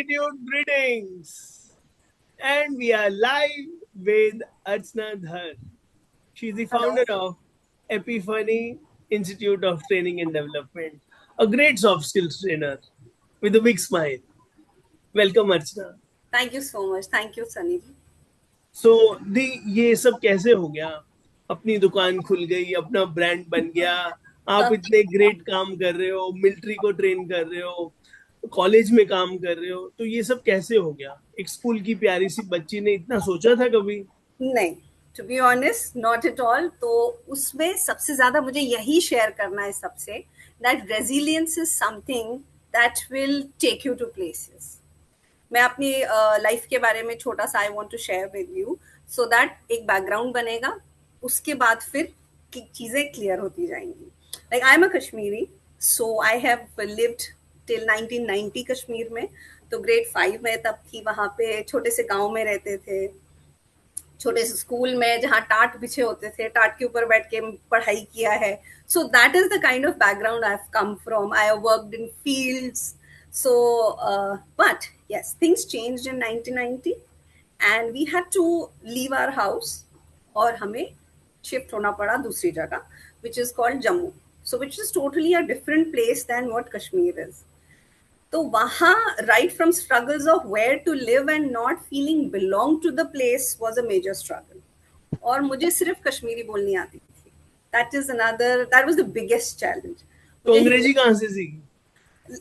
gratitude greetings. And we are live with Archana Dhar. She's the founder Hello. of Epiphany Institute of Training and Development, a great soft skills trainer with a big smile. Welcome, Archana. Thank you so much. Thank you, Sunny. सो दी ये सब कैसे हो गया? अपनी दुकान खुल गई, अपना ब्रांड बन गया, आप Uh, इतने ग्रेट काम कर रहे हो, मिलिट्री को ट्रेन कर रहे हो, कॉलेज में काम कर रहे हो, तो ये सब कैसे हो गया? एक स्कूल की प्यारी सी बच्ची ने इतना सोचा था कभी? नहीं, to be honest not at all. तो उसमें सबसे ज्यादा मुझे यही शेयर करना है सबसे, that resilience is something that will take you to places. मैं अपनी लाइफ के बारे में छोटा सा I want to share with you, so that एक बैकग्राउंड बनेगा, उसके बाद फिर चीजें क्लियर होती जाएंगी। Like I am a Kashmiri, so I have lived till 1990 Kashmir में। तो ग्रेड 5 में तब थी, वहां पे छोटे से गांव में रहते थे, छोटे से स्कूल में जहाँ टाट बिछे होते थे, टाट के ऊपर बैठ के पढ़ाई किया है। So that is the kind of background I have come from. I have worked in fields. So but yes, things changed in 1990 and we had to leave our house और हमें शिफ्ट होना पड़ा दूसरी जगह, which is called Jammu, so which is totally a different place than what Kashmir is. तो वहाँ right from struggles of where to live and not feeling belong to the place was a major struggle. और मुझे सिर्फ कश्मीरी बोलनी आती थी। That was the biggest challenge. तो मुझे अंग्रेजी कहाँ से सीखी?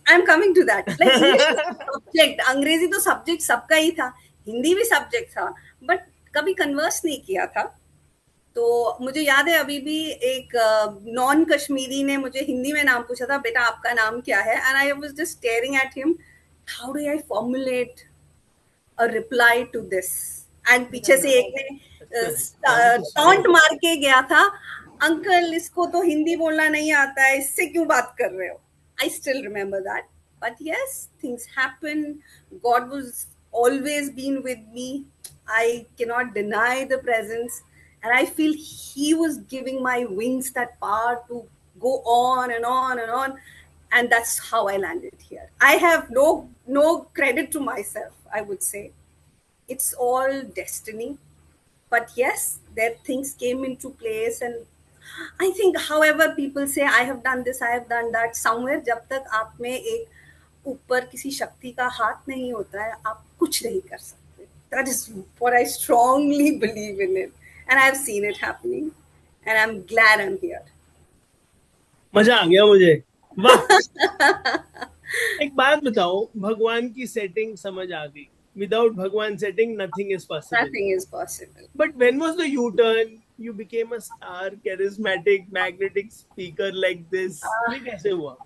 I am coming to that. Like English subject, अंग्रेजी तो सब्जेक्ट सबका ही था, हिंदी भी सब्जेक्ट था, बट कभी कन्वर्स नहीं किया था। तो मुझे याद है अभी भी एक नॉन कश्मीरी ने मुझे हिंदी में नाम पूछा था, बेटा आपका नाम क्या है, and I was just staring at him, how do I formulate a reply to this. And पीछे से एक ने टॉन्ट मार के गया था, अंकल इसको तो हिंदी बोलना नहीं आता है, इससे क्यों बात कर रहे हो। I still remember that, but yes, things happen. God was always been with me. I cannot deny the presence, and I feel he was giving my wings that power to go on and on and on, and that's how I landed here. I have no credit to myself, I would say. It's all destiny. But yes, there things came into place, and I think however people say I have done this, I have done that, somewhere जब तक आप में एक ऊपर किसी शक्ति का हाथ नहीं होता है, आप कुछ नहीं कर सकते. That is what I strongly believe in it, and I've seen it happening, and I'm glad I'm here. मजा आ गया मुझे। वाह! एक बात बताओ, भगवान की सेटिंग समझ आ गई, विदाउट भगवान setting nothing is possible. Nothing is possible. But when was the U-turn? You became a star, charismatic, magnetic speaker like this. ये कैसे हुआ?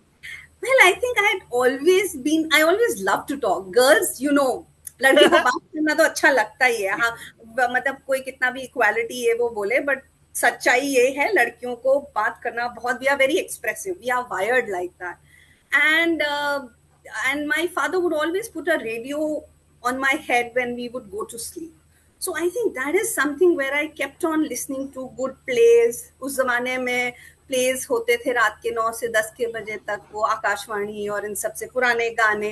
Well, I think I always love to talk. Girls, you know, लड़की को बात करना तो अच्छा लगता ही है। हाँ, मतलब कोई कितना भी इक्वालिटी है वो बोले, बट सच्चाई ये है, लड़कियों को बात करना बहुत, we are very expressive, we are wired like that. And and my father would always put a radio on my head when we would go to sleep. So I think that is something where I kept on listening to good plays. उस जमाने में pledge होते थे रात के 9 से 10 के बजे तक, वो आकाशवाणी और इन सबसे पुराने गाने.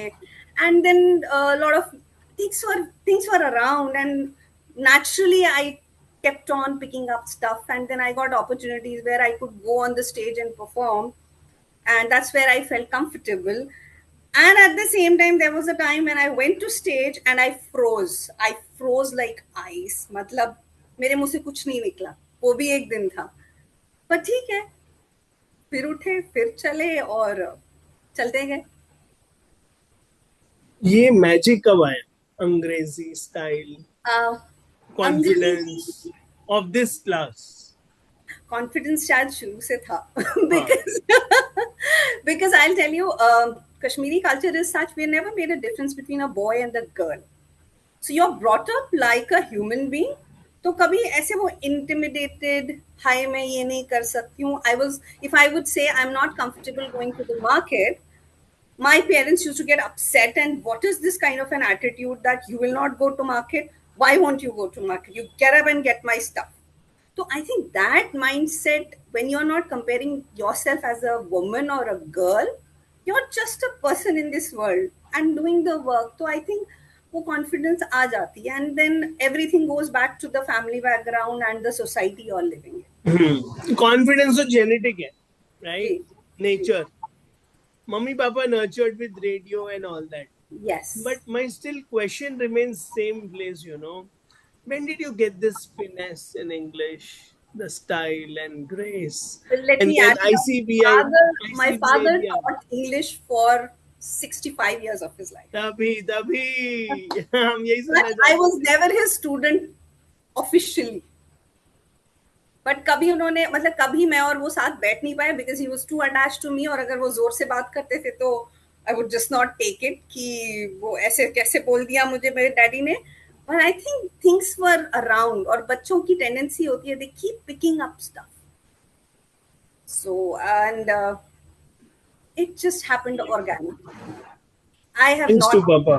And then lot of things were around, and naturally I kept on picking up stuff, and then I got opportunities where I could go on the stage and perform, and that's where I felt comfortable. And at the same time, there was a time when I went to stage and I froze like ice. मतलब मेरे मुंह से कुछ नहीं निकला, वो भी एक दिन था, पर ठीक है, फिर उठे, फिर चले और चलते गए. ये मैजिक कब आया? अंग्रेजी स्टाइल, uh, कॉन्फिडेंस अंग्रेजी ऑफ दिस क्लास। कॉन्फिडेंस शायद शुरू से था. हाँ, because because I'll tell you, Kashmiri culture is such, we never made a difference between a boy and a girl. So you're brought up like a human being. तो कभी ऐसे वो intimidated, हाय मैं ये नहीं कर सकती हूँ. If I would say I'm not comfortable going to the market, my parents used to get upset, and what is this kind of an attitude that you will not go to market? Why won't you go to market? You get up and get my stuff. So I think that mindset, when you're not comparing yourself as a woman or a girl, you're just a person in this world. and doing the work. तो I think वो confidence आ जाती है, and then everything goes back to the family background and the society you're living in. Confidence तो genetic है, right? Ji ji nature. Mummy Papa nurtured with radio and all that. yes. But my still question remains same place, you know. When did you get this finesse in English, the style and grace? Well, let And me then add, my ICBI father दिया. taught English for 65 years of his life. तभी हम यही But सुनना I चाहते was थे. never his student officially. But कभी उन्होंने मतलब कभी मैं और वो साथ बैठ नहीं पाए because he was too attached to me, और अगर वो जोर से बात करते थे तो I would just not take it कि वो ऐसे कैसे बोल दिया मुझे मेरे डैडी ने. But I think things were around, और बच्चों की टेंडेंसी होती है they keep picking up stuff. So and it just happened organically. I have Thanks to not Papa.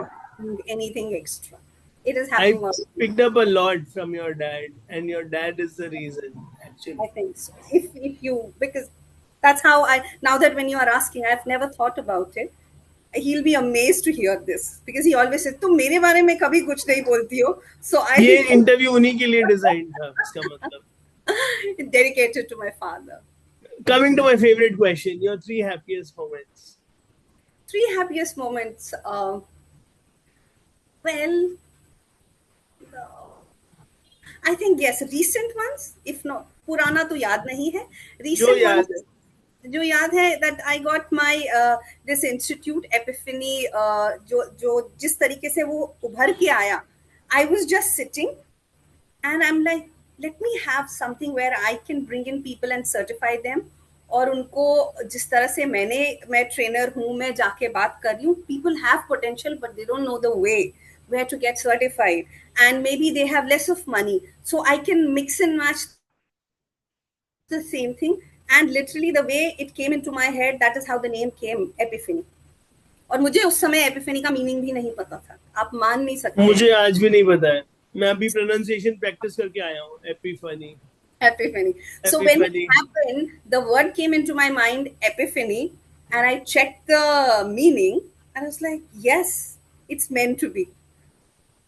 anything extra. It is I happening organically. picked up a lot from your dad, and your dad is the reason, I actually. think so. If you, because that's how I, now that when you are asking, I've never thought about it. He'll be amazed to hear this because he always says, "तुम मेरे बारे में कभी कुछ नहीं बोलती हो." So I ये इंटरव्यू उन्हीं के लिए डिजाइन था, इसका मतलब. dedicated to my father. Coming to my favorite question, your 3 happiest moments. 3 happiest moments. Well, I think yes, recent ones. If not, पुराना तो याद नहीं है. जो Recent याद ones. है. जो याद है that I got my this institute Epiphany, जो जिस तरीके से वो उभर के आया, I was just sitting and I'm like, let me have something where I can bring in people and certify them. और उनको जिस तरह से मैं ट्रेनर हूँ, मैं जाके बात कर रही हूँ, people have potential but they don't know the way where to get certified, and maybe they have less of money, so I can mix and match the same thing. And literally the way it came into my head, that is how the name came, Epiphany. और मुझे उस समय epiphany का meaning भी नहीं पता था, आप मान नहीं सकते. मुझे आज भी नहीं पता है. मैं अभी प्रोनाउंसिएशन प्रैक्टिस करके आया हूँ. Epiphany. Epiphany. So when it happened, the word came into my mind, epiphany, and I checked the meaning and I was like, yes, it's meant to be.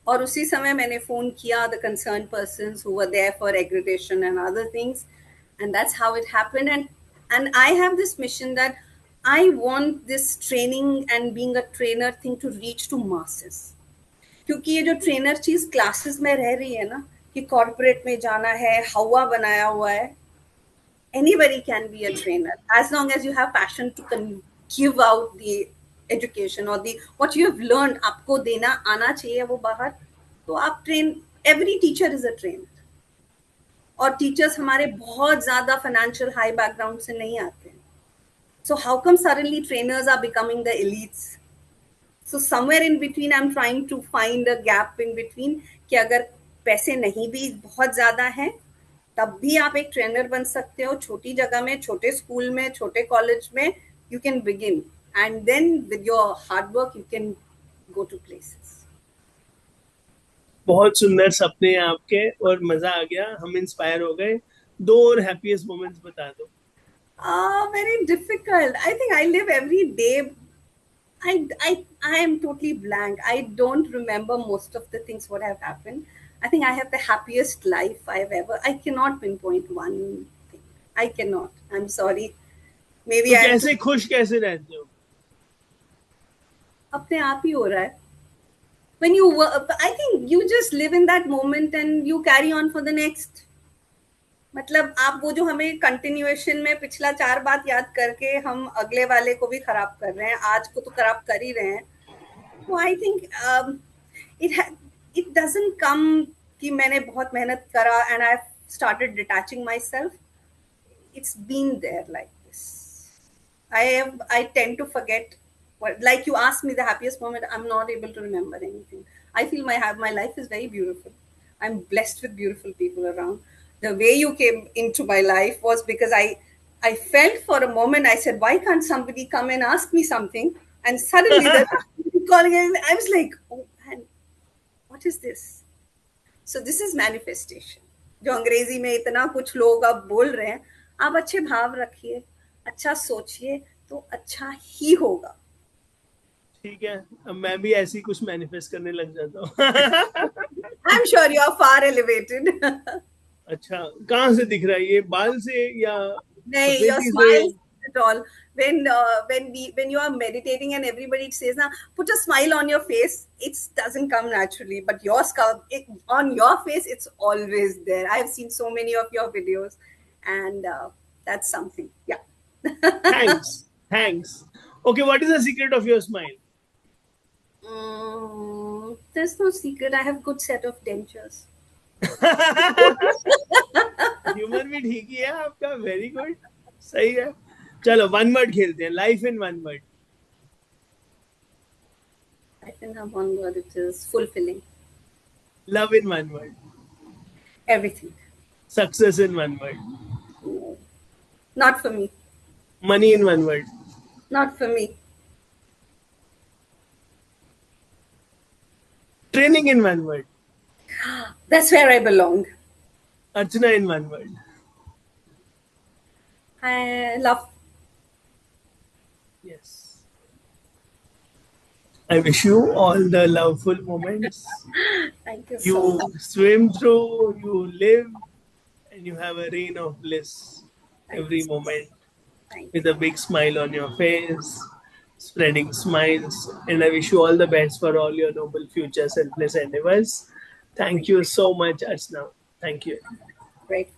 और उसी समय मैंने फोन किया the concerned persons who were there for accreditation and other things, and that's how it happened. And I have this mission that I want this training and being a trainer thing to reach to masses. क्योंकि ये जो trainer चीज classes में रह रही है ना, कि कॉर्पोरेट में जाना है, हवा बनाया हुआ है. Anybody can be a trainer as long as you have passion to give out the education or the what you have learned. आपको देना आना चाहिए वो बाहर, तो आप train. Every teacher is a trainer, और टीचर्स हमारे बहुत ज्यादा फाइनेंशियल हाई बैकग्राउंड से नहीं आते हैं. So how come suddenly trainers are becoming the elites? So somewhere in between I'm trying to find a gap in between, कि अगर पैसे नहीं भी बहुत ज्यादा हैं तब भी आप एक ट्रेनर बन सकते हो, छोटी जगह में, छोटे स्कूल में, छोटे कॉलेज में. You can begin and then with your hard work you can go to places. बहुत सुंदर सपने हैं आपके, और मजा आ गया, हम इंस्पायर हो गए. 2 और हैप्पीएस्ट मोमेंट्स बता दो. Very difficult. I think I live every day. I am totally blank. I don't remember most of the things what have happened. I think I have the happiest life I have ever. I cannot pinpoint one thing. I cannot. I'm sorry. Maybe तो I कैसे खुश कैसे रहते हो? अपने आप ही हो रहा है. When you work, I think you just live in that moment and you carry on for the next. मतलब आप वो जो हमें कंटिन्यूएशन में पिछला 4 बात याद करके हम अगले वाले को भी खराब कर रहे हैं, आज को तो खराब कर ही रहे हैं. तो I think it doesn't come कि मैंने बहुत मेहनत करा and I've started detaching myself. It's been there like this. I tend to forget. Like you asked me the happiest moment, I'm not able to remember anything. I feel my life is very beautiful. I'm blessed with beautiful people around. The way you came into my life was because I felt for a moment, I said, why can't somebody come and ask me something? And suddenly they're calling in. I was like, oh man, what is this? So this is manifestation. जो अंग्रेजी में इतना कुछ लोग अब बोल रहे हैं, आप अच्छे भाव रखिए, अच्छा सोचिए, तो अच्छा ही होगा. ठीक है, अब मैं भी ऐसी कुछ मैनिफेस्ट करने लग जाता हूँ. I'm sure you are far elevated. अच्छा, कहाँ से दिख रहा है ये, बाल से या No, your सफेदी से? smile at all. When you are meditating and everybody says, "Now put a smile on your face," it doesn't come naturally. But your scalp, on your face, it's always there. I have seen so many of your videos, and that's something. Yeah. Thanks. Okay, what is the secret of your smile? There's no secret. I have good set of dentures. Humour भी ठीक ही है आपका, very good, सही है. चलो one word खेलते हैं, life in one word. I think have one word. It is fulfilling. Love in one word. Everything. Success in one word. No. Not for me. Money in one word. Not for me. Training in one word. That's where I belong. Archana in one word. I love. Yes. I wish you all the loveful moments. Thank you so You much. swim through, you live, and you have a reign of bliss every Thanks. moment Thank you. with a big smile on your face, spreading smiles. And I wish you all the best for all your noble future selfless endeavors. Thank you so much, Archana. Thank you. Great.